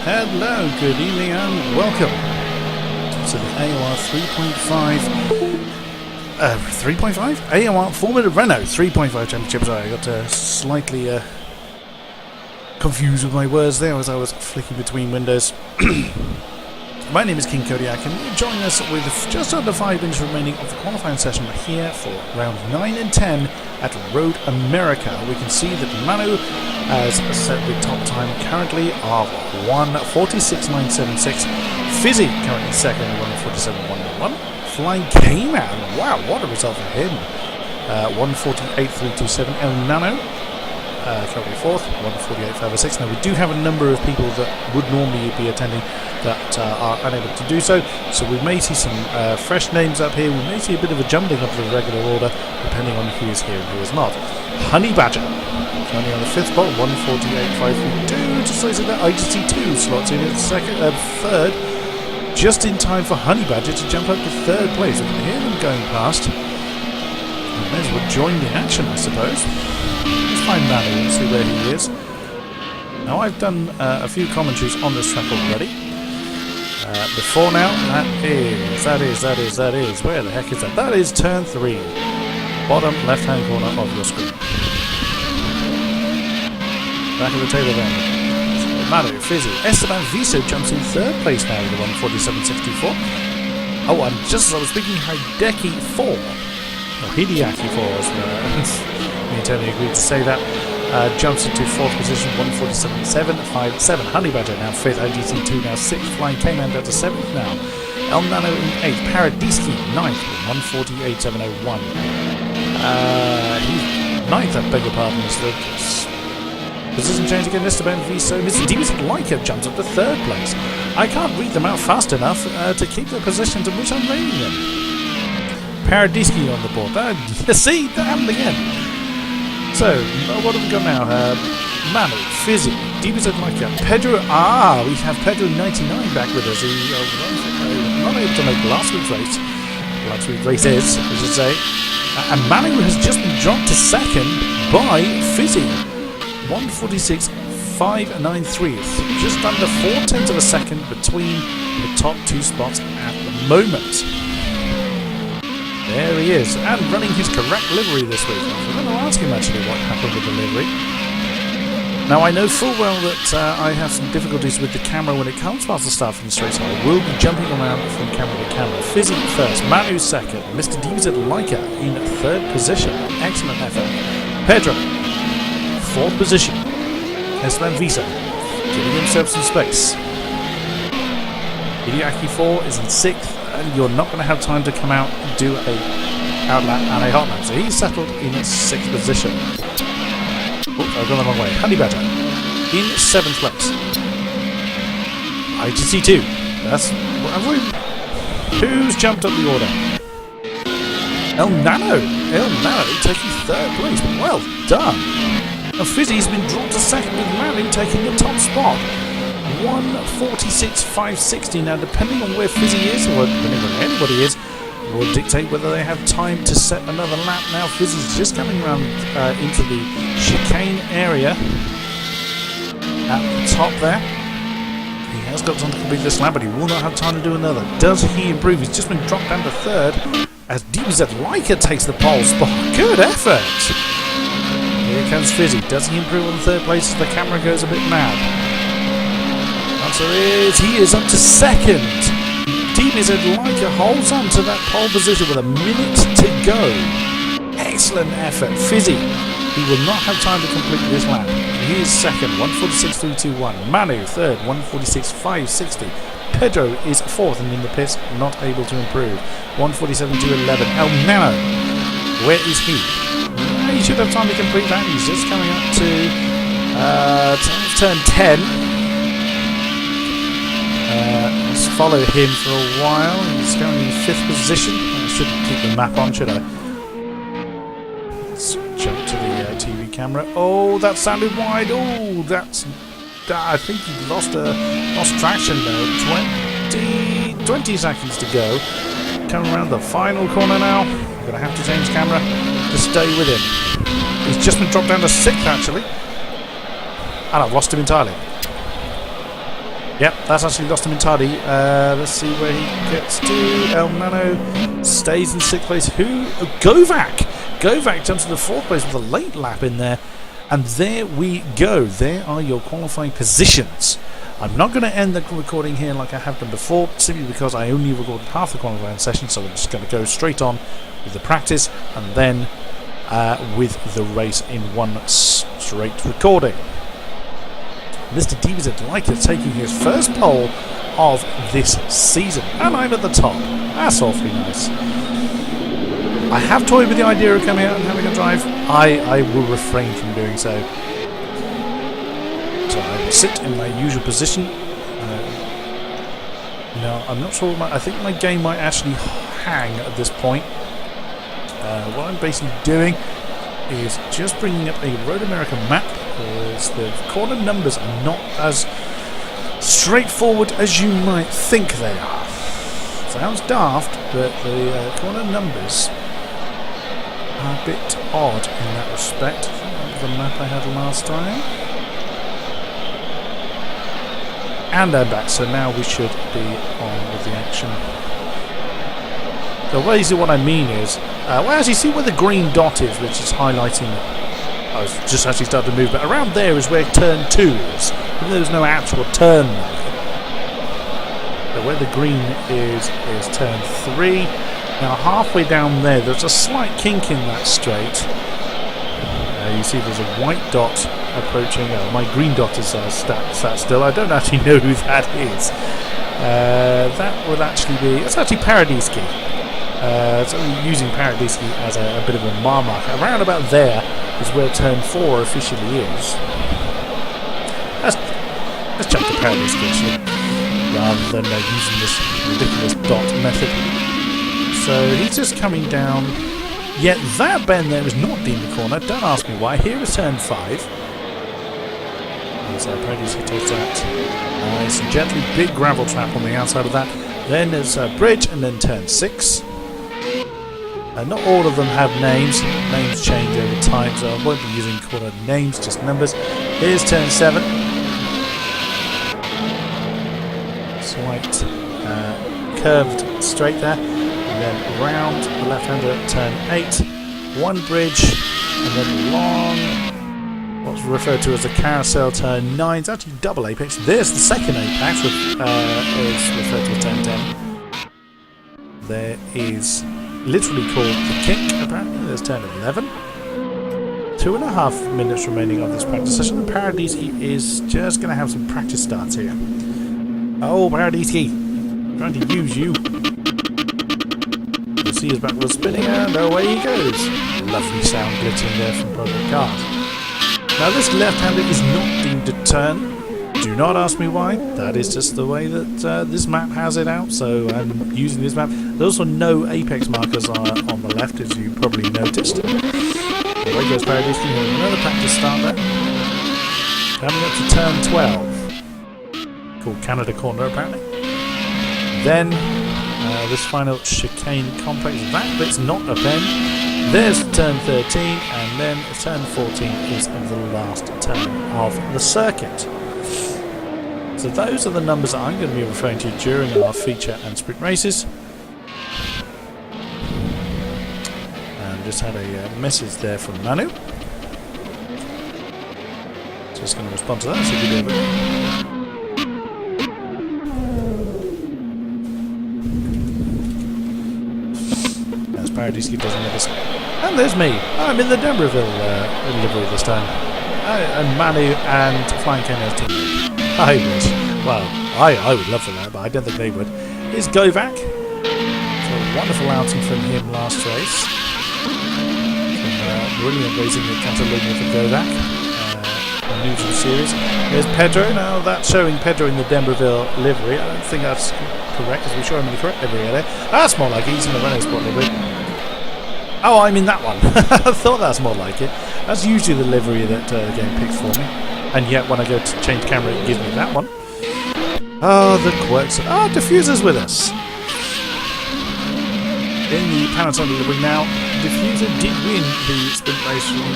Hello, good evening and welcome to the AOR 3.5 AOR Formula Renault 3.5 Championship. Sorry, I got slightly confused with my words there as I was flicking between windows. My name is King Kodiak and you join us with just under 5 minutes remaining of the qualifying session here for round 9 and 10 at Road America. We can see that Manu has set the top time currently of 1:46.976. Fizzy currently second at 1:47.111. Flying Cayman, wow, what a result for him. 1:48.327. El Nano currently fourth, 1:48.506. Now we do have a number of people that would normally be attending that are unable to do so, so we may see some fresh names up here. We may see a bit of a jumbling of the regular order depending on who is here and who is not. Honey Badger currently on the fifth spot, 1:48.532. Just like that, IGC2 slots in at third, just in time for Honey Badger to jump up to third place. We can hear them going past. We may as well join the action, I suppose. Let's find Manu and see where he is. Now I've done a few commentaries on this track already. Before now, that is, where the heck is that? That is turn 3. Bottom left hand corner of your screen. Back of the table then. Manu, Fizzy, Esteban Viso jumps in third place now with a 1:47.64. Oh, and just as I was speaking, Hideki 4, or Hideaki 4 as me and Tony agreed to say that, jumps into fourth position, 1:47.757. Honey Badger now fifth, IGC2 now sixth, Flying Cayman down to seventh now. El Nano in eighth, Paradiski ninth with 1:48.701. He's ninth, I beg your pardon, Mr. Position change again, Esteban Viso. Mr. Demus Leica jumps up to third place. I can't read them out fast enough to keep the positions in which I'm reading them. Paradiski on the board. See, that happened again. So, what have we got now? Manu, Fizzy, Demus Leica, Pedro. We have Pedro 99 back with us. He not able to make last week's race. Last week's races, I should say. And Manu has just been dropped to second by Fizzy. 1:46.593, just under 4/10 of a second between the top two spots at the moment. There he is, and running his correct livery this week. I'm going to ask him actually what happened with the livery. Now I know full well that I have some difficulties with the camera when it comes past the start from the straight, so I will be jumping around from camera to camera. Fizzy first, Manu second, Mr. Demus Leica in third position. Excellent effort. Pedro, fourth position. Esteban Viso giving himself some space. Hideaki 4 is in sixth, and you're not going to have time to come out and do a outlap and a hot lap. So he's settled in sixth position. Oops, I've gone the wrong way. Honey Badger in seventh place. IGC2. That's who's jumped up the order? El Nano taking third place. Well done. Now Fizzy's been dropped to second with Manu taking the top spot. 1:46.560. Now depending on where Fizzy is, or depending on where anybody is, will dictate whether they have time to set another lap. Now Fizzy's just coming around into the chicane area at the top there. He has got time to complete this lap, but he will not have time to do another. Does he improve? He's just been dropped down to third as Demus Leica takes the pole spot. Good effort! Here comes Fizzy. Does he improve on third place as the camera goes a bit mad? Answer is he is up to second. Demus Leica holds on to that pole position with a minute to go. Excellent effort. Fizzy, he will not have time to complete this lap. He is second, 1:46.321. Manu third, 1:46.560. Pedro is fourth and in the pits, not able to improve. 1:47.211. El Nano, where is he? He should have time to complete that. He's just coming up to turn 10. Let's follow him for a while. He's going in fifth position. I shouldn't keep the map on, should I? Let's jump to the TV camera. Oh, that sounded wide. Oh, I think he lost traction there. 20 seconds to go. Coming around the final corner now. I'm going to have to change camera to stay with him. He's just been dropped down to sixth actually. And I've lost him entirely. Yep, that's actually lost him entirely. Let's see where he gets to. El Nano stays in 6th place. Who? Oh, Govac! Govac jumps to the 4th place with a late lap in there. And there we go. There are your qualifying positions. I'm not going to end the recording here like I have done before, simply because I only recorded half the qualifying session, so I'm just going to go straight on with the practice and then with the race in one straight recording. Mr. Deavy's delighted taking his first pole of this season, and I'm at the top. That's awfully nice. I have toyed with the idea of coming out and having a drive. I will refrain from doing so. So I will sit in my usual position. No, I'm not sure. I think my game might actually hang at this point. What I'm basically doing is just bringing up a Road America map, because the corner numbers are not as straightforward as you might think they are. Sounds daft, but the corner numbers are a bit odd in that respect. That was the map I had last time. And I'm back, so now we should be on with the action. So basically what I mean is, well, as you see where the green dot is, which is highlighting, I was just actually starting to move, but around there is where turn 2 is. There's no actual turn there. So where the green is turn 3. Now halfway down there's a slight kink in that straight. You see there's a white dot approaching. My green dot is sat still. I don't actually know who that is. That would actually be... It's actually Paradiski. So I'm using Paradiski as a bit of a mile marker. Around about there is where turn 4 officially is. Let's check the Paradiski actually, rather than using this ridiculous dot method. So he's just coming down. Yet that bend there is not deemed a corner. Don't ask me why. Here is turn 5. And so Paradiski takes that nice and gently. Big gravel trap on the outside of that. Then there's a bridge and then turn 6. Not all of them have names. Names change over time, so I won't be using corner names, just numbers. Here's turn 7. Slight curved straight there. And then round the left-hander at turn 8. One bridge, and then long, what's referred to as a carousel turn 9. It's actually double apex. There's the second apex, which is referred to as turn 10. There is... literally called the kink, apparently. There's turn 11. 2.5 minutes remaining of this practice session, and Paradiski is just going to have some practice starts here. Oh, Paradiski! Trying to use you. You see his back wheel spinning, and away he goes. Lovely sound glittering there from Project Cars. Now, this left-hander is not deemed a turn. Do not ask me why. That is just the way that this map has it out, so I'm using this map. There's also no apex markers on the left, as you probably noticed. Away goes Paradiski. Another practice start there. Coming up to turn 12. Called Canada Corner, apparently. Then, this final chicane complex. That bit's not a bend. There's turn 13, and then turn 14 is the last turn of the circuit. So those are the numbers that I'm going to be referring to during our feature and sprint races. And just had a message there from Manu. Just going to respond to that. So good day. As Paradiski doesn't let us. And there's me. I'm in the Denverville livery this time. And Manu and Flying Kenya's team. I wish. Well, I would love for that, but I don't think they would. Here's Govac. So a wonderful outing from him last race. Some brilliant racing at Catalonia for Govac. New to the series. There's Pedro. Now that's showing Pedro in the Denverville livery. I don't think that's correct, because we show him in the correct livery there. That's more like it. He's in the Renault Sport livery. Oh, I'm in that one. I thought that's more like it. That's usually the livery that the game picks for me. And yet when I go to change camera it gives me that one. Oh, the quirks. Oh, Diffuser's with us. In the Panasonic livery now. Diffuser did win the sprint race from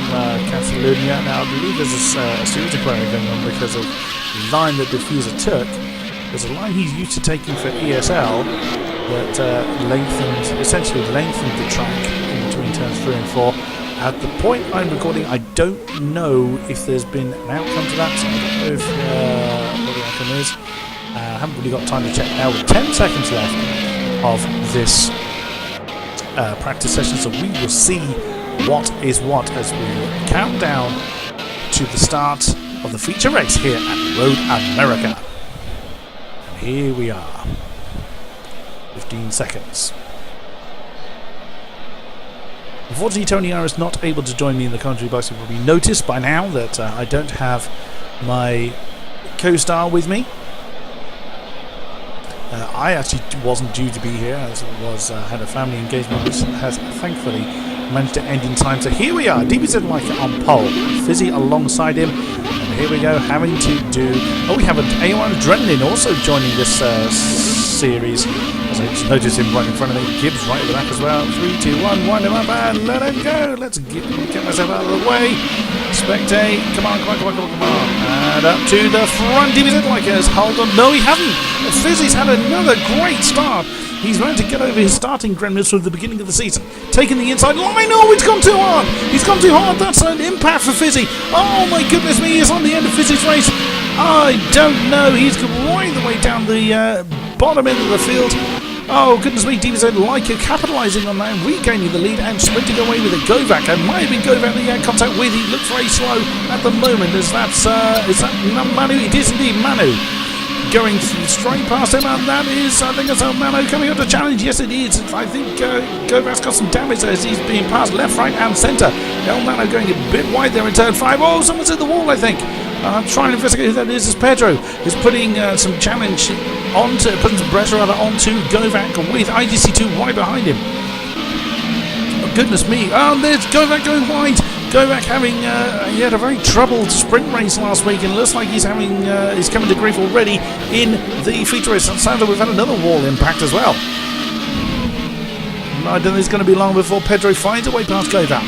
Catalonia. Now I believe there's a series of query going on because of the line that Diffuser took. There's a line he's used to taking for ESL that essentially lengthened the track in between turns 3 and 4. At the point I'm recording, I don't know if there's been an outcome to that, so I don't know if what the outcome is. I haven't really got time to check now. With 10 seconds left of this practice session, so we will see what is what as we count down to the start of the feature race here at Road America. And here we are. 15 seconds. Unfortunately, Tony R is not able to join me in the commentary box. You've probably noticed by now that I don't have my co-star with me. I actually wasn't due to be here, as it was had a family engagement, which has thankfully managed to end in time. So here we are, DBZ Leica on pole, Fizzy alongside him, and here we go, having to do. Oh, we have an AOR Adrenaline also joining this series. As I just noticed him right in front of me. Gibbs right at the back as well. 3, 2, 1, wind him up and let him go. Let's get myself out of the way. Spectate, come on. And up to the front. DBZ Leica's hold on. No, he hasn't. Fizzy's had another great start. He's managed to get over his starting gremlins from the beginning of the season. Taking the inside line. Oh, it's gone too hard. He's gone too hard. That's an impact for Fizzy. Oh my goodness me, he's on the end of Fizzy's race. I don't know. He's right the way down the bottom end of the field. Oh goodness me, DBZ Leica capitalising on that, regaining the lead and sprinting away with a Govac. And might have been Govac that he had contact with. He looks very slow at the moment. Is that Manu? It is indeed Manu. Going straight past him, and that is, I think it's El Nano coming up to challenge. Yes, it is. I think Govac's got some damage as he's being passed left, right, and centre. El Nano going a bit wide there in turn 5. Oh, someone's in the wall, I think. I'm trying to investigate who that is. It's Pedro who's putting some challenge putting some pressure onto Govac with IGC2 right behind him. Oh, goodness me. Oh, there's Govac going wide. Govac having he had a very troubled sprint race last week, and it looks like he's coming to grief already in the feature race. And sounds like we've had another wall impact as well. I don't think it's going to be long before Pedro finds a way past Govac.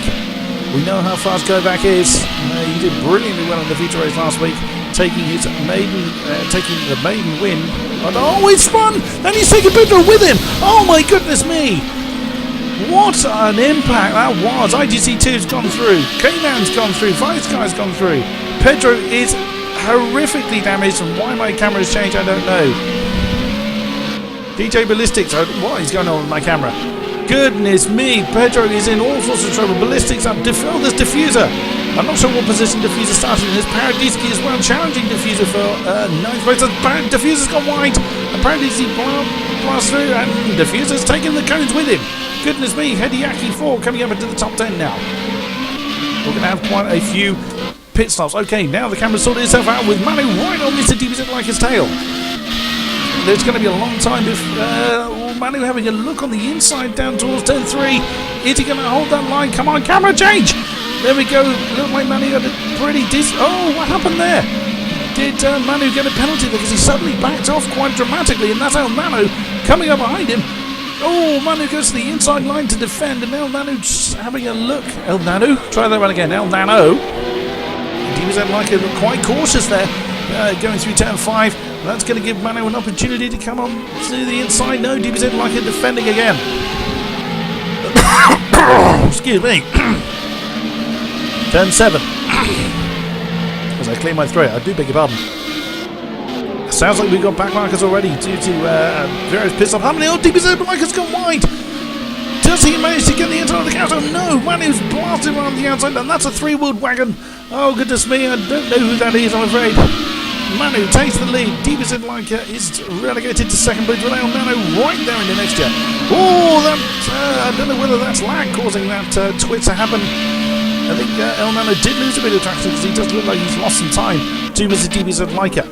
We know how fast Govac is. He did brilliantly well in the feature race last week, taking the maiden win. Oh, it's spun! And he's taking Pedro with him! Oh my goodness me! What an impact that was! IGC2's gone through, K-Man's gone through, Vice Guy's gone through. Pedro is horrifically damaged, and why my camera's changed, I don't know. DJ Ballistics, what is going on with my camera? Goodness me, Pedro is in all sorts of trouble. Ballistics up, this Diffuser. I'm not sure what position Diffuser started in. There's Paradisky as well, challenging Diffuser for 9th place. Diffuser's gone wide, and Paradisky blasts through, and Diffuser's taking the cones with him. Goodness me, Hideaki 4 coming up into the top 10 now. We're going to have quite a few pit stops. Okay, now the camera's sorted itself out with Manu right on Mr. DBZ like his tail. There's going to be a long time before Manu having a look on the inside down towards turn 3. Is he going to hold that line? Come on, camera change! There we go. Look like Manu got a pretty Oh, what happened there? Did Manu get a penalty because he suddenly backed off quite dramatically, and that's El Nano coming up behind him. Oh, Manu goes to the inside line to defend, and El Nano's having a look. El Nano? Try that one again. El Nano. And he was like quite cautious there, going through turn 5. That's going to give Manu an opportunity to come on to the inside. No, DBZ Leica defending again. Excuse me. Turn 7. As I clear my throat, I do beg your pardon. Sounds like we've got back markers already due to various pit stops happening. Oh, DBZ Leica's gone wide. Does he manage to get the inside of the counter? No, Manu's blasted around the outside, and that's a 3-wheeled wagon. Oh, goodness me, I don't know who that is, I'm afraid. Manu takes the lead. DBZ Leica is relegated to second place with El Nano right there in the next year. Oh, that I don't know whether that's lag causing that twit to happen. I think El Nano did lose a bit of traction because he does look like he's lost some time to Mr. DBZ Leica.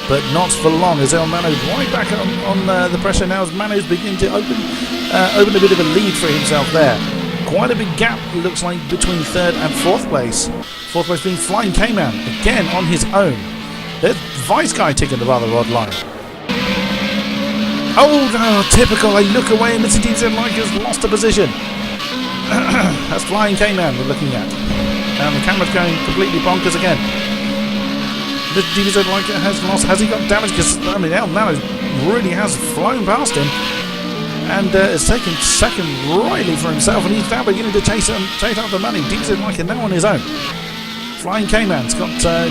But not for long, as El Nano right back on the pressure now as Manu's beginning to open a bit of a lead for himself there. Quite a big gap, it looks like, between 3rd and 4th place. 4th place being Flying K-Man, again on his own. There's Vice Guy taking the rather odd line. Oh, no, typical, I look away and Mr. DBZ Leica's lost a position. That's Flying K-Man we're looking at. And the camera's going completely bonkers again. The DBZ like it has lost. Has he got damage? Because I mean, El Nano really has flown past him and has taken second rightly for himself, and he's now beginning to chase out the money. DBZ like it now on his own. Flying K-Man's got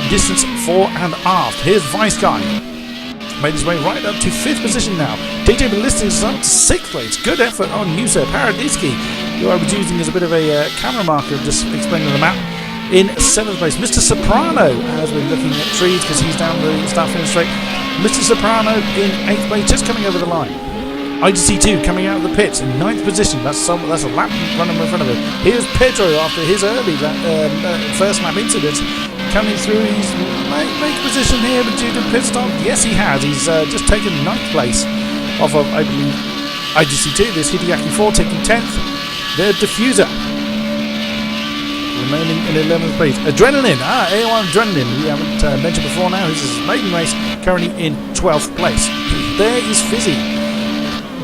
distance fore and aft. Here's Vice Guy. Made his way right up to 5th position now. DJ Ballistic is up to 6th place. Good effort on Yusa Paradiski, who I was using as a bit of a camera marker, just explaining the map. In 7th place, Mr. Soprano has been looking at trees because he's down the start finish straight. Mr. Soprano in 8th place, just coming over the line. IGC2 coming out of the pits in 9th position. That's a lap running in front of him. Here's Pedro after his early first lap incident. Coming through, he's make position here, but due to pit stop, yes he has. He's just taken 9th place off of, I believe, IGC2. There's Hideaki 4 taking 10th. The Diffuser remaining in 11th place. Adrenaline, AOR Adrenaline, we haven't mentioned before now. This is his maiden race, currently in 12th place. There is Fizzy.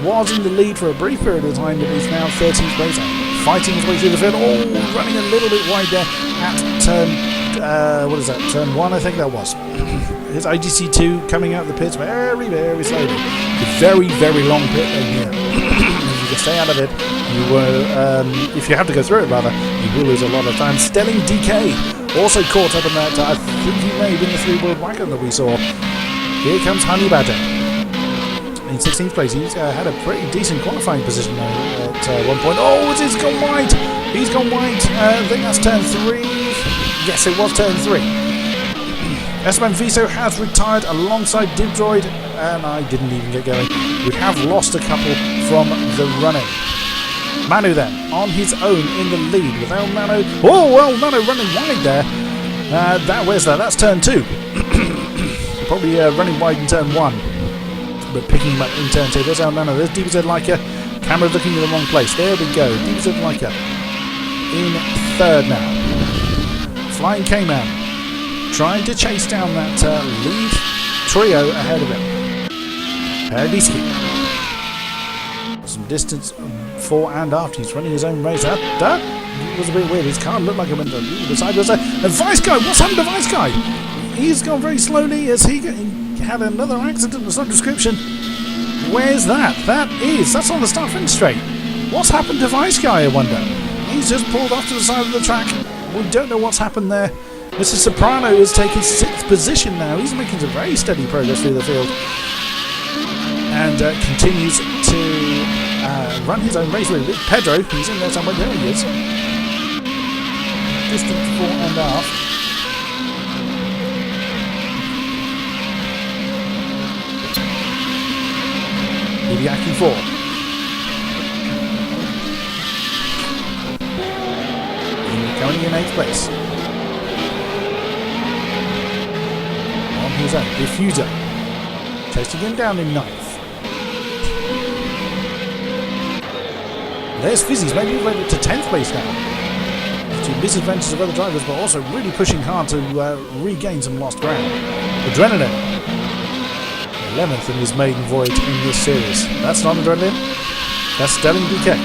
Was in the lead for a brief period of time, but he's now 13th place, fighting his way through the field. Oh, running a little bit wide there at turn, turn 1, I think that was. Here's IGC2 coming out of the pits very, very slowly. A very, very long pit lane here. If you can stay out of it, you will, if you have to go through it rather, you will lose a lot of time. Stelling DK also caught up in that, I think he may have been the 3-wheel wagon that we saw. Here comes Honey Badger. In 16th place, he's had a pretty decent qualifying position at one point. Oh, he's gone wide! He's gone wide. I think that's turn 3. Yes, it was turn 3. Esteban Viso has retired alongside Dibdroid, and I didn't even get going. We have lost a couple from the running. Manu then, on his own in the lead with El Nano. Oh, El Nano running wide there. Where's that? That's turn 2. Probably running wide in turn 1. But picking him up in turn 2. There's El Nano. There's DBZ Leica. Camera looking in the wrong place. There we go. DBZ Leica in 3rd now. Flying K-Man trying to chase down that lead trio ahead of him. Paradiski. Some distance fore and after. He's running his own race. That was a bit weird. His car looked like it went to the side. And Vice Guy. What's happened to Vice Guy? He's gone very slowly as he had another accident of some description. Where's that? That's on the start finish straight. What's happened to Vice Guy, I wonder? He's just pulled off to the side of the track. We don't know what's happened there. Mr. Soprano is taking 6th position now. He's making some very steady progress through the field. And continues to run his own race with Pedro. He's in there somewhere. There he is. Distant fore and aft. Hideaki 4. Coming in 8th place. On his own. Diffuser. Chasing him down in 9th. There's Fizzy's maybe way up to 10th place now. To misadventures of other drivers, but also really pushing hard to regain some lost ground. Adrenaline. 11th in his maiden voyage in this series. That's not Adrenaline. That's Stelling DK.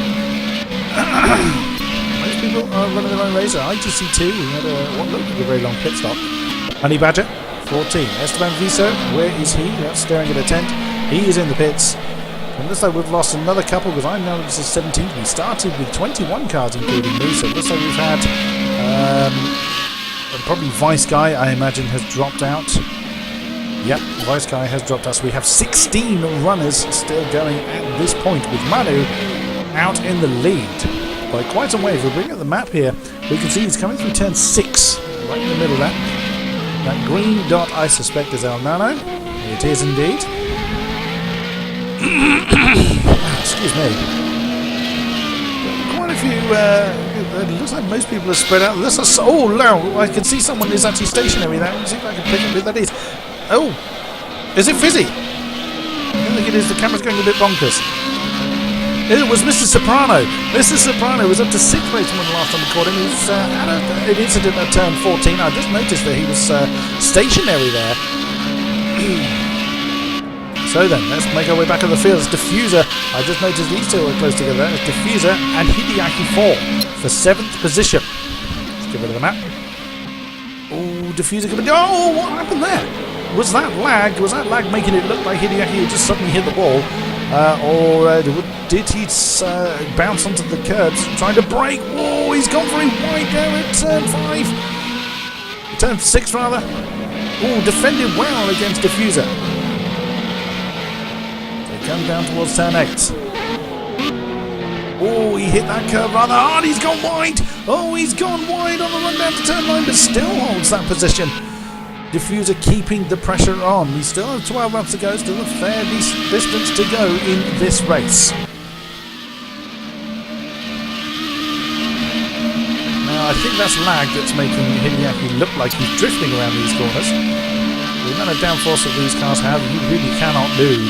Most people are running their own race. IGC2, we had what looked like a very long pit stop. Honey Badger, 14. Esteban Viso, where is he? That's staring at a tent. He is in the pits. And looks like we've lost another couple because I know this is 17th. We started with 21 cars, including me. So it looks like we've had probably Vice Guy, I imagine, has dropped out. Yep, Vice Guy has dropped us. We have 16 runners still going at this point, with Manu out in the lead by quite some way. If we bring up the map here, we can see he's coming through turn 6, right in the middle of that. That green dot, I suspect, is El Nano. It is indeed. Excuse me. Quite a few. It looks like most people are spread out. Oh, no! I can see someone is actually stationary there. Let's see if I can pick up who that is. Oh, is it Fizzy? I don't think it is. The camera's going a bit bonkers. It was Mr. Soprano. Mr. Soprano was up to 6th place when the last time we caught him. He's had an incident at turn 14. I just noticed that he was stationary there. So then, let's make our way back on the field. It's Diffuser. I just noticed these two are close together. It's Diffuser and Hideaki 4 for 7th position. Let's get rid of the map. Oh, Diffuser coming. Oh, what happened there? Was that lag? Was that lag making it look like Hideaki had just suddenly hit the wall? Or did he bounce onto the curbs trying to brake? Whoa, he's gone very wide there at turn 5. Turn 6 rather. Oh, defended well against Diffuser. They come down towards turn 8. Oh, he hit that curve rather hard. He's gone wide. Oh, he's gone wide on the run down to turn 9, but still holds that position. Diffuser keeping the pressure on. We still have 12 laps to go. Still a fair distance to go in this race. Now, I think that's lag that's making Hideaki look like he's drifting around these corners. The amount of downforce of these cars have, you really cannot do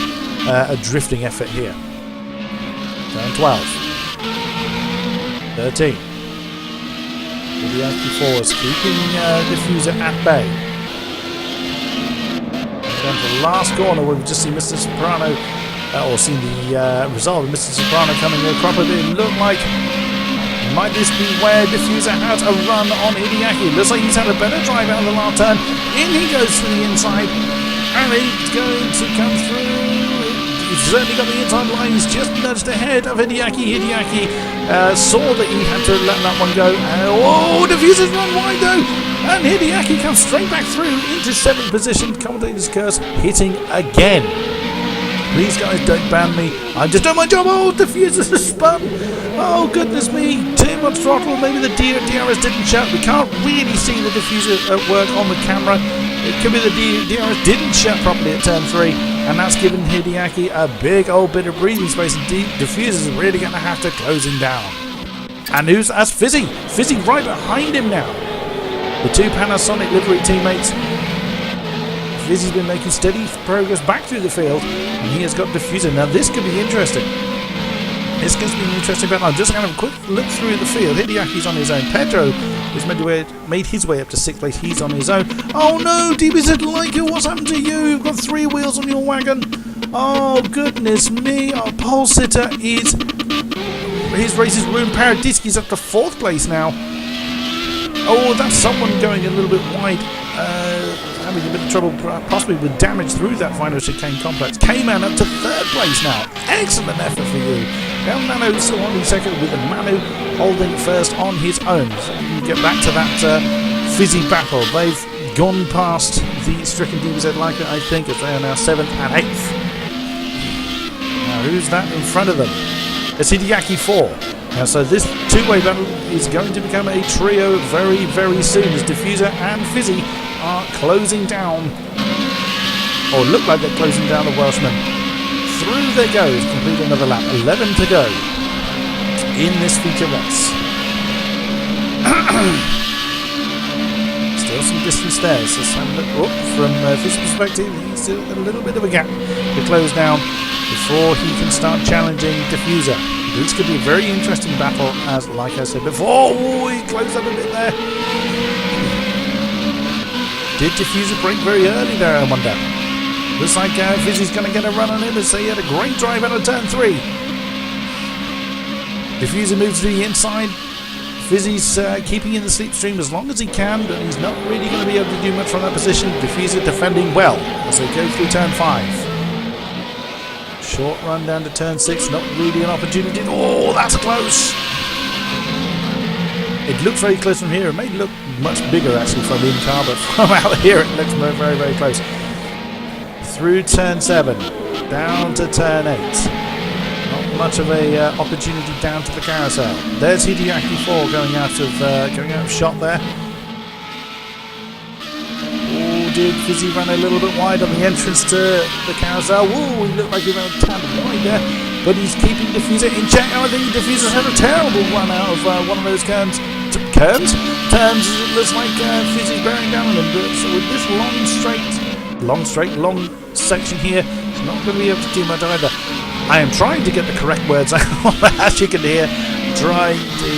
a drifting effort here. Turn 12. 13. Hideaki forwards, keeping Diffuser at bay. Down to the last corner where we've just seen Mr. Soprano, or seen the result of Mr. Soprano coming across. It looked like, might this be where Diffuser had a run on Hideaki? Looks like he's had a better drive out of the last turn. In he goes to the inside, and he's going to come through. He's certainly got the inside line. He's just nudged ahead of Hideaki. Hideaki saw that he had to let that one go. Oh, Diffuser's run wide though. And Hideaki comes straight back through into 7th position. Commentator's curse hitting again. Please guys, don't ban me. I'm just doing my job. Oh, Diffuser's spun. Oh, goodness me. Too much throttle. Maybe the DRS didn't shut. We can't really see the Diffuser at work on the camera. It could be the DRS didn't shut properly at turn 3. And that's given Hideaki a big old bit of breathing space. And Diffuser's really going to have to close him down. And that's Fizzy. Fizzy right behind him now. The two Panasonic livery teammates. Fizzy's been making steady progress back through the field, and he has got Diffuser. Now this could be interesting. This gives me an interesting bet. I'm just going to have a quick look through the field. Hideaki's on his own. Pedro has made his way up to 6th place. He's on his own. Oh no, DBZ Leica, what's happened to you? You've got 3 wheels on your wagon. Oh goodness me. Our pole sitter is... His race is ruined. Paradisky's up to 4th place now. Oh, that's someone going a little bit wide, having a bit of trouble, possibly with damage through that final chicane complex. K-Man up to 3rd place now. Excellent effort for you. Now Nano still holding 2nd, with Manu holding 1st on his own. So we can get back to that Fizzy battle. They've gone past the stricken DBZ Leica, I think, as they are now 7th and 8th. Now, who's that in front of them? It's Hideaki 4. Now, so this two-way battle is going to become a trio very, very soon as Diffuser and Fizzy are closing down, or look like they're closing down the Welshman. Through they go to complete another lap. 11 to go in this feature race. Still some distance there. So from Fizzy's perspective, he's still a little bit of a gap to close down before he can start challenging Diffuser. This could be a very interesting battle, as like I said before. Oh, he closed up a bit there. Did Diffuser brake very early there, I wonder? Looks like Fizzy's going to get a run on him, and so he had a great drive out of turn 3. Diffuser moves to the inside. Fizzy's keeping in the slipstream as long as he can, but he's not really going to be able to do much from that position. Diffuser defending well as they go through turn 5. Short run down to turn 6, not really an opportunity. Oh, that's close! It looks very close from here. It may look much bigger actually from in-car, but from out here it looks very, very close. Through turn 7, down to turn 8. Not much of a opportunity down to the carousel. There's Hideaki 4 going out of shot there. Did Fizzy run a little bit wide on the entrance to the carousel? Whoa, he looked like he ran a tad wide there, but he's keeping Diffuser in check. I think Diffuser's had a terrible run out of one of those turns. It looks like Fizzy's bearing down on him, but so with this long section here, he's not going to be able to do much either. I am trying to get the correct words out, as you can hear, trying to...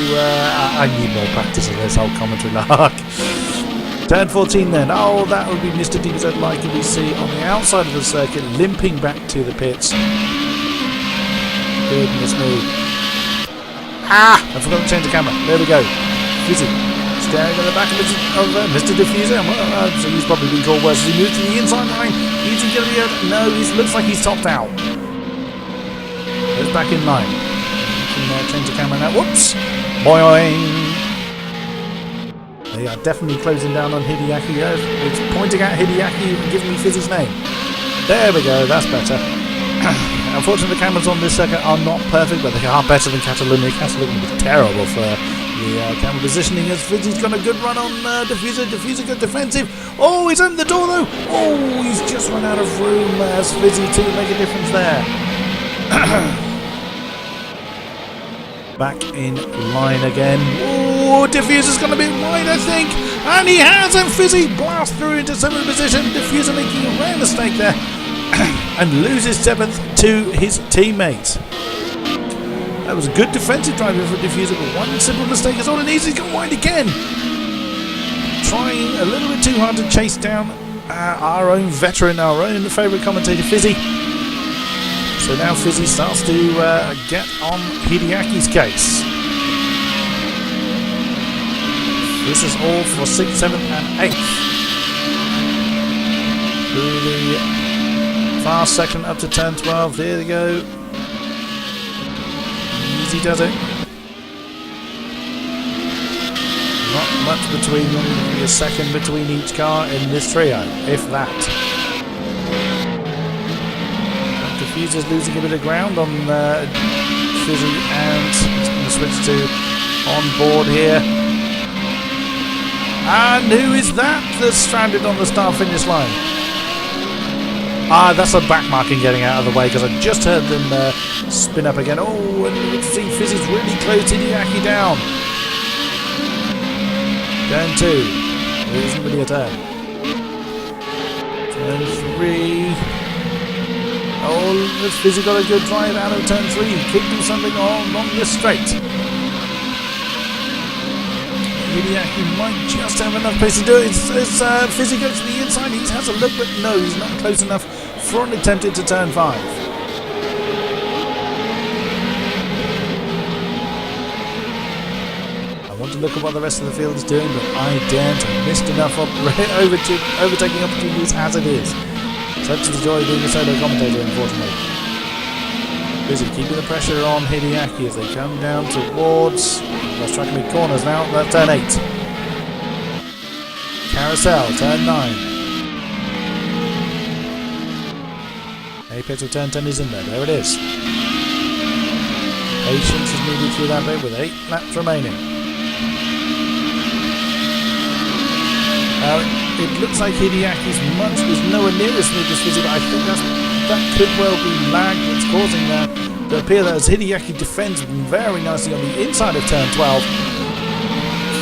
I need more practice in this whole commentary lark. Turn 14 then. Oh, that would be Mr. DBZ Leica we see on the outside of the circuit, limping back to the pits. Goodness me. I forgot to change the camera. There we go. Fizzy staring at the back of Mr. Diffuser. So he's probably been called worse. As he moves to the inside line, is he going to be able to... No, he looks like he's topped out. Goes back in line. Can change the camera now. Whoops! Boing! They are definitely closing down on Hideaki. It's pointing at Hideaki and giving me Fizzy's name. There we go, that's better. Unfortunately, the cameras on this circuit are not perfect, but they are better than Catalunya. Catalunya was terrible for the camera positioning, as Fizzy's got a good run on Diffuser. Diffuser good defensive. Oh, he's opened the door though. Oh, he's just run out of room as Fizzy to make a difference there. Back in line again. Oh, Diffuser's going to be wide, I think. And he has, and Fizzy blasts through into 7th position. Diffuser making a rare mistake there. And loses 7th to his teammate. That was a good defensive driving for Diffuser, but one simple mistake is all it needs. He's gone wide again. Trying a little bit too hard to chase down our own veteran, our own favourite commentator, Fizzy. So now Fizzy starts to get on Hideaki's case. This is all for 6th, 7th and 8th. Through the fast section up to turn 12. There they go. Easy does it. Not much between them. Maybe a second between each car in this trio, if that. Diffuser's losing a bit of ground on Fizzy, and it's going to switch to on board here. And who is that that's stranded on the start-finish line? Ah, that's a back marking getting out of the way, because I just heard them spin up again. Oh, and you can see Fizzy's really close to Hideaki down. Turn 2. It isn't really a turn. Turn 3. Oh, has Fizzy got a good drive out of turn 3. Could do something along this straight. Hideaki might just have enough pace to do it. As Fizzy goes to the inside, he has a look, but no, he's not close enough for an attempt into turn 5. I want to look at what the rest of the field is doing, but I daren't. I missed enough overtaking opportunities as it is. Such is the joy of being a solo commentator, unfortunately. Fizzy keeping the pressure on Hideaki as they come down towards... Lost track of mid corners now. That's turn 8. Carousel, turn 9. Apex of turn 10 is in there. There it is. Patience is needed through that bit with 8 laps remaining. It looks like Hideaki's is nowhere near as smooth as Fizzy, but I think that could well be lag that's causing that to appear, that as Hideaki defends very nicely on the inside of turn 12.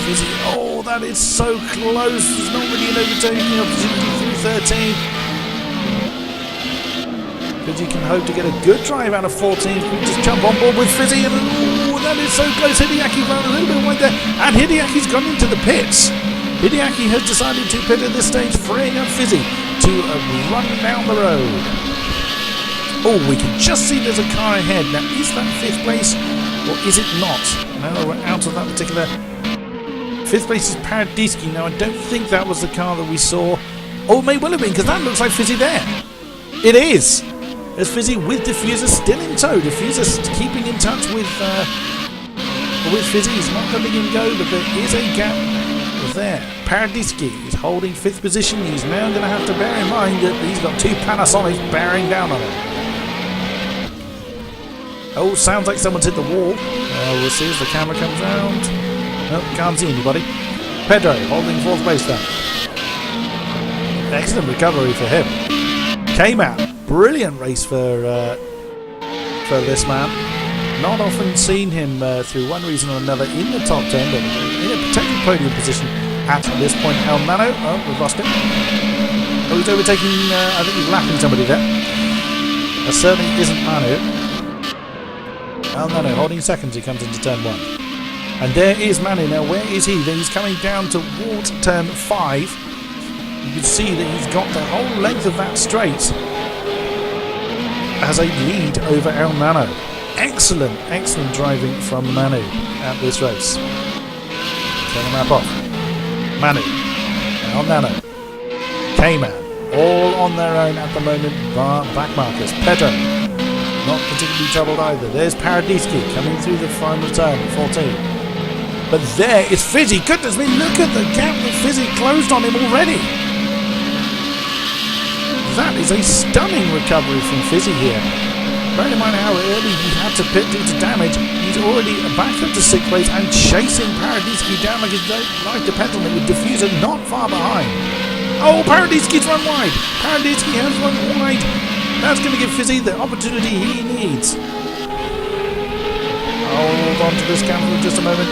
Fizzy, oh, that is so close. There's not really an overtaking opportunity through 13. Fizzy can hope to get a good drive out of 14. We just jump on board with Fizzy, and oh, that is so close. Hideaki ran a little bit wide there, and Hideaki's gone into the pits. Hideaki has decided to pit at this stage, freeing up Fizzy to run down the road. Oh, we can just see there's a car ahead. Now, is that 5th place, or is it not? Now that we're out of that particular... 5th place is Paradisky. Now, I don't think that was the car that we saw. Oh, it may well have been, because that looks like Fizzy there. It is! There's Fizzy with Diffuser still in tow. Diffuser keeping in touch with Fizzy. He's not letting him go, but there is a gap there. Paradisky is holding 5th position. He's now going to have to bear in mind that he's got 2 Panasonics bearing down on him. Oh, sounds like someone's hit the wall. We'll see as the camera comes round. Nope, can't see anybody. Pedro holding 4th place there. Excellent recovery for him. Came out. Brilliant race for this man. Not often seen him through one reason or another in the top 10, but in a potential podium position at this point. El Nano, oh, we've lost him. Oh, he's overtaking, I think he's lapping somebody there. That certainly isn't Manu. El Nano holding seconds, he comes into turn 1. And there is Manu. Now, where is he? He's coming down towards turn 5. You can see that he's got the whole length of that straight as a lead over El Nano. Excellent, excellent driving from Manu at this race. Turn the map off. Manu, El Nano, K-Man, all on their own at the moment. Back markers. Pedro, not particularly troubled either. There's Paradiski coming through the final turn, 14. But there is Fizzy. Goodness me, look at the gap that Fizzy closed on him already. That is a stunning recovery from Fizzy here. Bear in mind how early he had to pit due to damage. He's already back up to 6th place and chasing Paradiski down like his life depends on it, with Diffuser not far behind. Oh, Paradiski's run wide. Paradiski has run wide. That's going to give Fizzy the opportunity he needs. Hold on to this camera for just a moment.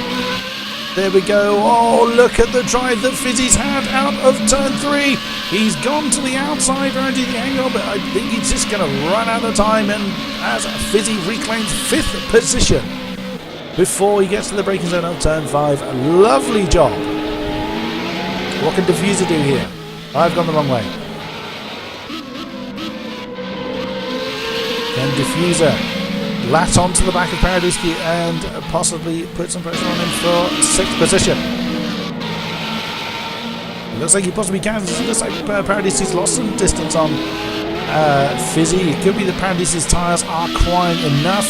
There we go. Oh, look at the drive that Fizzy's had out of turn 3. He's gone to the outside around the angle, but I think he's just going to run out of time, and as Fizzy reclaims 5th position before he gets to the braking zone of turn 5. A lovely job. What can Diffuser do here? I've gone the wrong way. Can Diffuser latch onto the back of Paradiski and possibly put some pressure on him for 6th position? It looks like he possibly can. It looks like Paradiski's lost some distance on Fizzy. It could be that Paradiski's tyres are crying enough.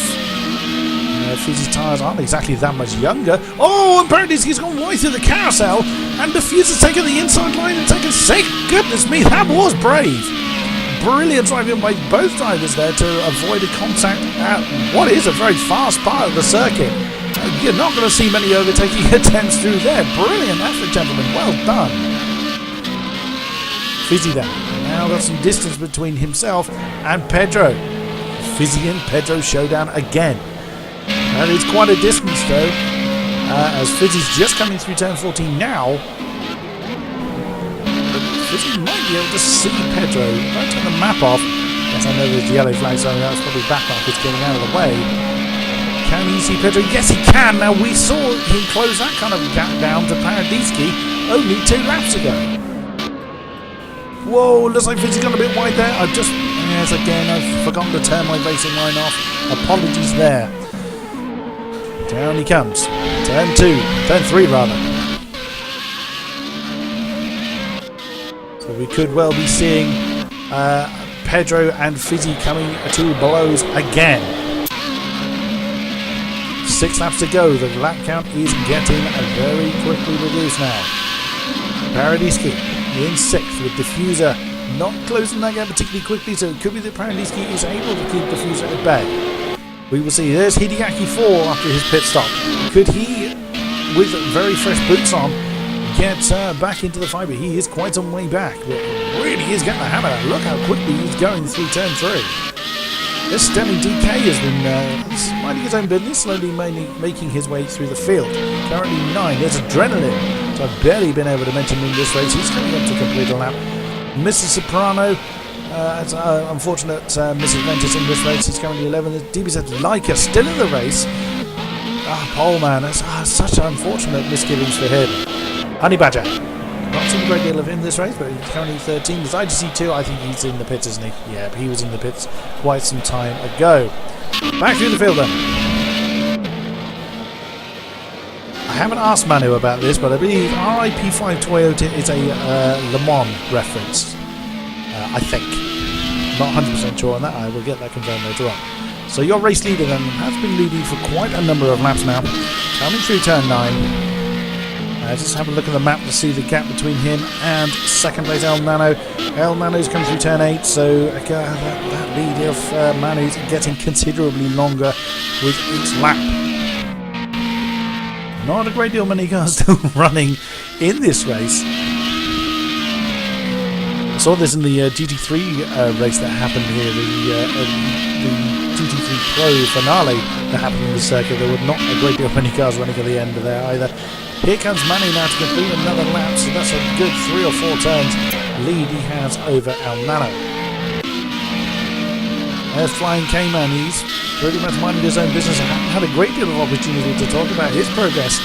Fizzy's tyres aren't exactly that much younger. Oh, and Paradiski's gone right through the carousel, and Diffuser's taken the inside line and taken 6th. Goodness me, that was brave. Brilliant driving by both drivers there to avoid a contact at what is a very fast part of the circuit. You're not going to see many overtaking attempts through there. Brilliant effort, gentlemen. Well done. Fizzy then. Now got some distance between himself and Pedro. Fizzy and Pedro showdown again. And it's quite a distance though, as Fizzy's just coming through turn 14 now. Fizzy might be able to see Pedro. If I turn the map off, yes, I know there's the yellow flag, so that's probably back markers getting out of the way. Can he see Pedro? Yes, he can. Now, we saw him close that kind of gap down to Paradiski only 2 laps ago. Whoa, looks like Fizzy's gone a bit wide there. Yes, again, I've forgotten to turn my racing line off. Apologies there. Down he comes. Turn 3 rather. So we could well be seeing Pedro and Fizzy coming to blows again. 6 laps to go. The lap count is getting very quickly reduced now. Paradiski in 6th with Diffuser not closing that gap particularly quickly, so it could be that Paradiski is able to keep Diffuser at bay. We will see. There's Hideaki 4 after his pit stop. Could he, with very fresh boots on, get back into the fibre? He is quite some way back, but really is getting the hammer. Look how quickly he's going through turn 3. This Stanley DK has been minding his own business, slowly making his way through the field. Currently 9. There's Adrenaline, so I've barely been able to mention him in this race. He's coming up to complete a lap. Mrs. Soprano, it's unfortunate Mrs. Ventus in this race. He's currently 11. DBZ Leica still in the race. Pole man, that's such unfortunate misgivings for him. Honey Badger, not seen a great deal of him this race, but he's currently 13. There's IGC2, I think he's in the pits, isn't he? Yeah, but he was in the pits quite some time ago. Back through the field then. I haven't asked Manu about this, but I believe RIP5 Toyota is a Le Mans reference. I think. Not 100% sure on that. I will get that confirmed later on. So your race leader then has been leading for quite a number of laps now. Coming through turn 9. Just have a look at the map to see the gap between him and 2nd place El Nano. El Nano's come through turn 8, so that lead of Manu's getting considerably longer with each lap. Not a great deal many cars still running in this race. I saw this in the GT3 race that happened here, the GT3 Pro finale that happened in the circuit. There were not a great deal many cars running at the end of there either. Here comes Manu now to complete another lap, so that's a good 3 or 4 turns lead he has over El Nano. There's Flying K-Man. He's pretty much minded his own business. I haven't had a great deal of opportunity to talk about his progress.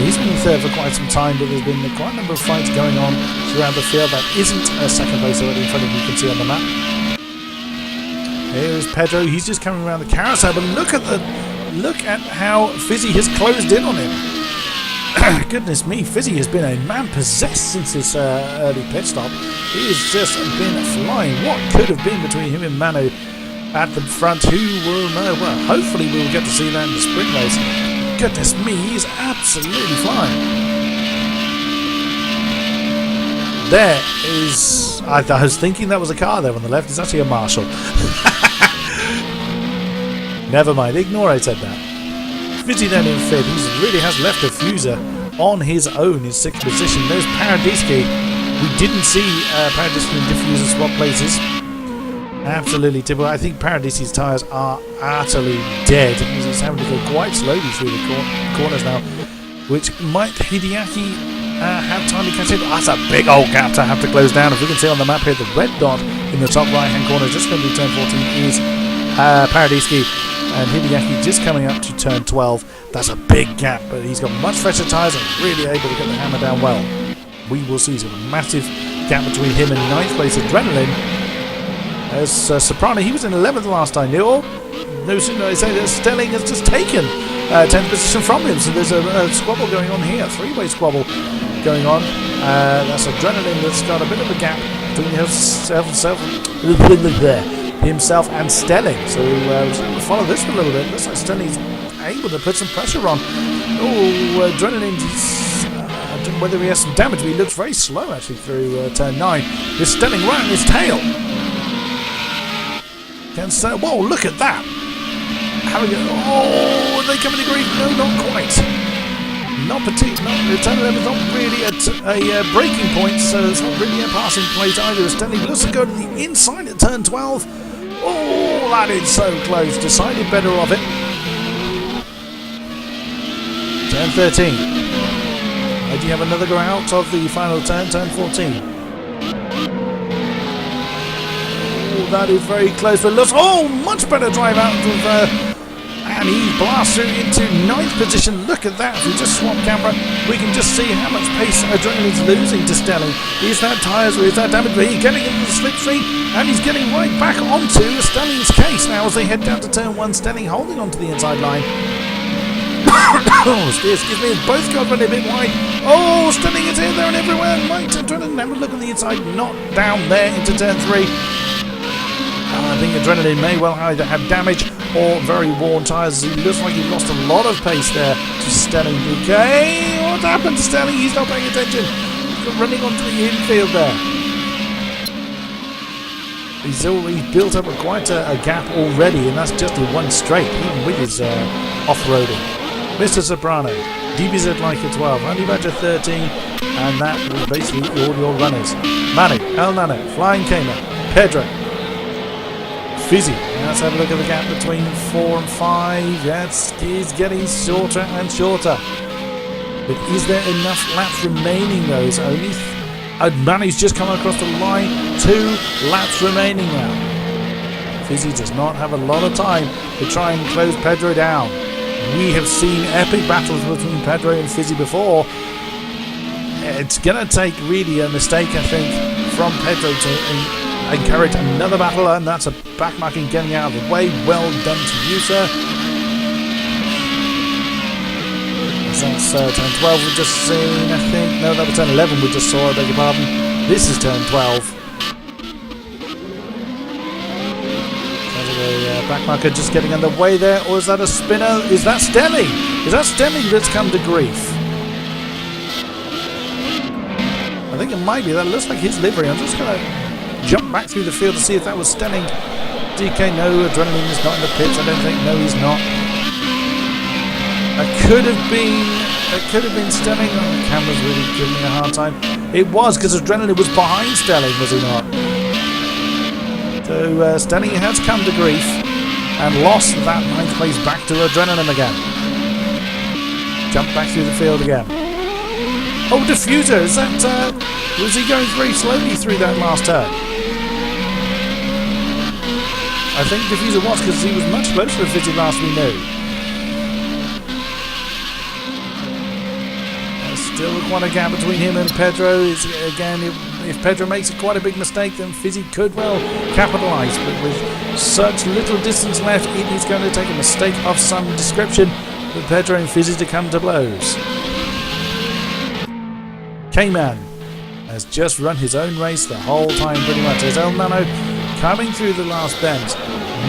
He's been in third for quite some time, but there's been quite a number of fights going on throughout the field. That isn't a 2nd place already in front of you, can see on the map. Here's Pedro. He's just coming around the carousel, but look at how Fizzy has closed in on him. Goodness me, Fizzy has been a man possessed since his early pit stop. He has just been flying. What could have been between him and Manu at the front? Who will know? Well, hopefully we will get to see that in the sprint race. Goodness me, he's absolutely flying. There is... I was thinking that was a car there on the left. It's actually a Marshall. Never mind, ignore I said that. Fizzy then in fifth. He really has left a Fuser on his own in sixth position. There's Paradiski. We didn't see Paradiski and Diffuser swap places. Absolutely typical. I think Paradiski's tyres are utterly dead. He's having to go quite slowly through the corners now, which might Hideaki have time to catch it. That's a big old gap to have to close down. If we can see on the map here, the red dot in the top right hand corner, just going to be turn 14, is Paradiski. And Hideaki just coming up to turn 12. That's a big gap, but he's got much fresher tyres and really able to get the hammer down well. We will see some massive gap between him and ninth place Adrenaline. As Soprano, he was in 11th last I knew. No sooner I say that Stelling has just taken 10th position from him. So there's a squabble going on here, three-way squabble going on. That's Adrenaline that's got a bit of a gap between himself and Stelling. So we're going to follow this for a little bit. Looks like Stelling's able to put some pressure on. Oh, Adrenaline, I don't know whether he has some damage, but he looks very slow actually through turn 9. With Stelling right on his tail. Whoa, look at that! Oh, are they coming to grief? No, not quite. Not particularly. Turn 11 is not really a breaking point, so it's not really a passing place either. Stelling looks to go to the inside at turn 12. Oh, that is so close. Decided better of it. Turn 13. Do you have another go out of the final turn? Turn 14. That is very close, but looks much better drive out of and he blasts through into 9th position. Look at that. If we just swap camera, we can just see how much pace Adrenaline's losing to Stelling. Is that tyres or is that damage? But he's getting into the slipstream and he's getting right back onto Stelling's case now as they head down to turn 1. Stelling holding onto the inside line. Oh, excuse me, both got running a bit wide. Oh, Stelling is here, there and everywhere. Might Adrenaline have a look on the inside, not down there into turn 3. I think Adrenaline may well either have damage or very worn tyres. It looks like he lost a lot of pace there to Stelling. Okay, what happened to Stelling? He's not paying attention. He's running onto the infield there. He's built up quite a gap already, and that's just in one straight, even with his off-roading. Mr. Soprano, DBZ like a 12, Randy Badger 13, and that was basically all your runners. Manu, El Nano, Flying Kamer, Pedro, Fizzy. Let's have a look at the gap between 4 and 5. Yes, it's getting shorter and shorter. But is there enough laps remaining though? It's only Manu's just come across the line. 2 laps remaining now. Fizzy does not have a lot of time to try and close Pedro down. We have seen epic battles between Pedro and Fizzy before. It's going to take really a mistake, I think, from Pedro to encourage another battle, and that's a backmarking getting out of the way. Well done to you, sir. That's turn 12 we've just seen, I think. No, that was turn 11 we just saw, I beg your pardon. This is turn 12. Backmarker just getting underway there, or is that a spinner? Is that Stelling? Is that Stelling that's come to grief? I think it might be. That looks like his livery. I'm just going to jump back through the field to see if that was Stelling. DK, no. Adrenaline is not in the pits, I don't think. No, he's not. It could have been Stelling. Oh, the camera's really giving me a hard time. It was, because Adrenaline was behind Stelling, was he not? So Stelling has come to grief and lost that 9th place back to Adrenaline again. Jump back through the field again. Oh, Diffuser, is that, was he going very slowly through that last turn? I think Diffuser was, because he was much closer to Fizzy last we knew. There's still quite a gap between him and Pedro. Again, if Pedro makes quite a big mistake, then Fizzy could well capitalise. But with such little distance left, it is going to take a mistake of some description for Pedro and Fizzy to come to blows. K-Man has just run his own race the whole time pretty much. There's El Nano coming through the last bend.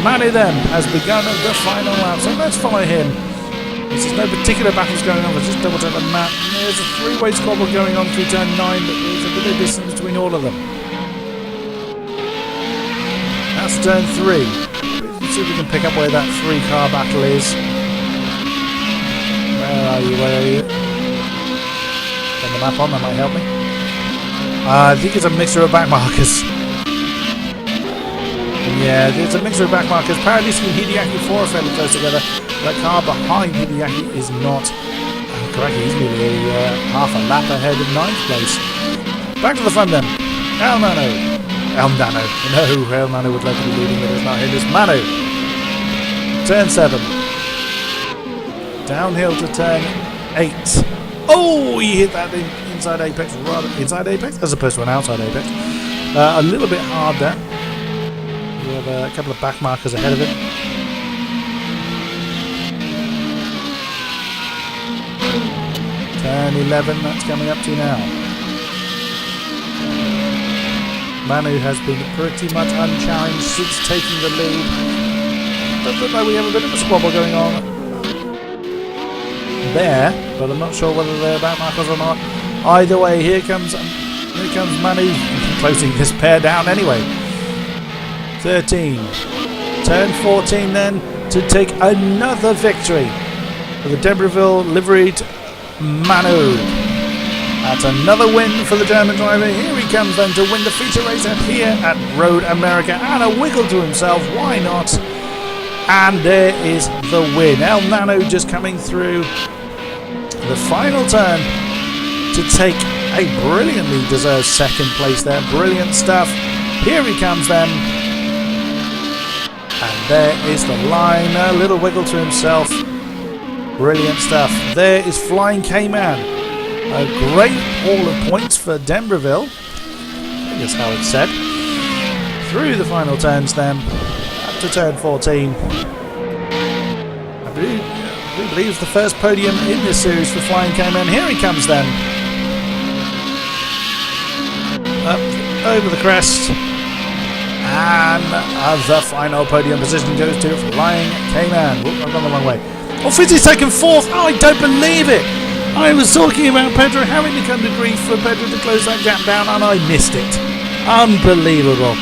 Manu then has begun the final lap, so let's follow him. There's no particular battles going on, let's just double check the map. There's a three-way squabble going on through turn 9, but there's a bit of distance between all of them. That's turn 3. Let's see if we can pick up where that 3-car battle is. Where are you? Where are you? Turn the map on, that might help me. I think it's a mixture of back markers. Yeah, it's a mixture of back markers. Paradisi and Hideaki 4 are fairly close together. That car behind Hideaki is not correct. He's nearly half a lap ahead in 9th place. Back to the front then. El Nano. No, El Nano would like to be leading, but it's not him. It's Manu. Turn 7. Downhill to turn 8. Oh, he hit that inside apex, rather inside apex as opposed to an outside apex. A little bit hard there. We have a couple of back markers ahead of it. Turn 11, that's coming up to now. Manu has been pretty much unchallenged since taking the lead. Does look like we have a bit of a squabble going on there, but I'm not sure whether they're back markers or not. Either way, here comes Manu closing this pair down anyway. 13. Turn 14 then to take another victory for the Debreville liveried Manu. That's another win for the German driver. Here he comes then to win the feature race here at Road America. And a wiggle to himself, why not? And there is the win. El Nano just coming through the final turn to take a brilliantly deserved second place there. Brilliant stuff. Here he comes then. And there is the line. A little wiggle to himself. Brilliant stuff. There is Flying K-Man. A great haul of points for Denverville. I think that's how it's said. Through the final turns then. Up to turn 14. I believe it's the first podium in this series for Flying K-Man. Here he comes then. Up over the crest. And the final podium position goes to Flying K-Man. I've gone the wrong way. Oh, Fizzy's taken 4th. Oh, I don't believe it. I was talking about Pedro having to come to grief for Pedro to close that gap down, and I missed it. Unbelievable.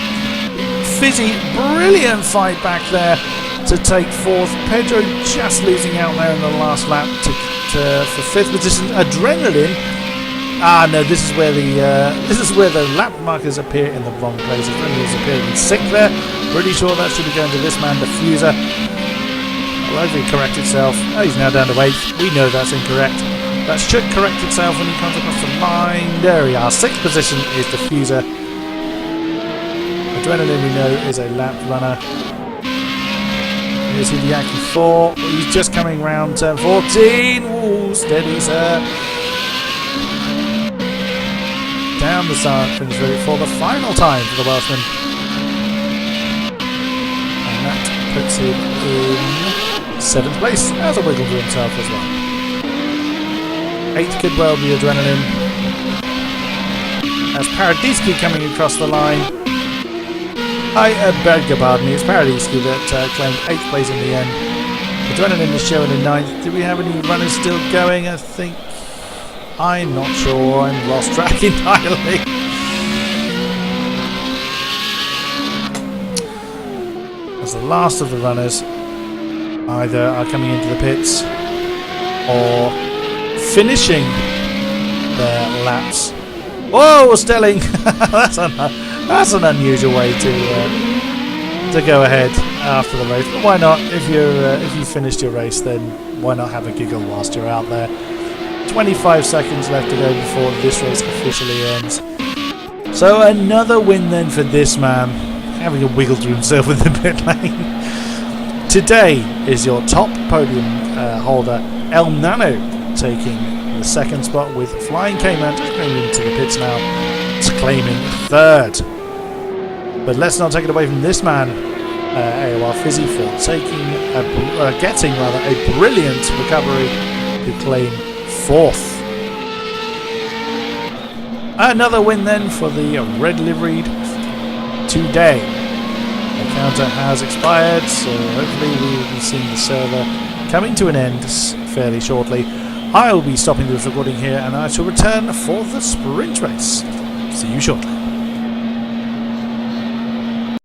Fizzy, brilliant fight back there to take 4th. Pedro just losing out there in the last lap for 5th position. Adrenaline. Ah, no, this is where the lap markers appear in the wrong place. Adrenaline's appearing in 6th there. Pretty sure that should be going to this man, Diffuser. Will hopefully correct itself. Oh, he's now down to 8th. We know that's incorrect. That should correct itself when he comes across the line. There we are. 6th position is Diffuser. Adrenaline, we know, is a lap runner. Here's Hideaki 4. He's just coming round turn 14. Ooh, steady, sir. Down the side, finish ready for the final time for the Welshman. And that puts him in 7th place as a wiggle to himself as well. 8th could well be Adrenaline. As Paradisi coming across the line. I beg your pardon, it's Paradisi that claimed 8th place in the end. Adrenaline is showing in 9th. Do we have any runners still going? I think. I'm not sure. I'm lost track entirely. As the last of the runners either are coming into the pits or finishing their laps. Whoa, Stelling! that's an unusual way to go ahead after the race. But why not? If you finished your race, then why not have a giggle whilst you're out there? 25 seconds left to go before this race officially ends. So another win then for this man, having a wiggle to himself in the pit lane. Today is your top podium holder, El Nano, taking the 2nd spot with Flying K-Man just going into the pits now, claiming 3rd. But let's not take it away from this man, AOR Fizzy, for getting a brilliant recovery to claim 4th. Another win then for the red liveried today. The counter has expired, so hopefully we will be seeing the server coming to an end fairly shortly. I will be stopping this recording here, and I shall return for the sprint race. See you shortly.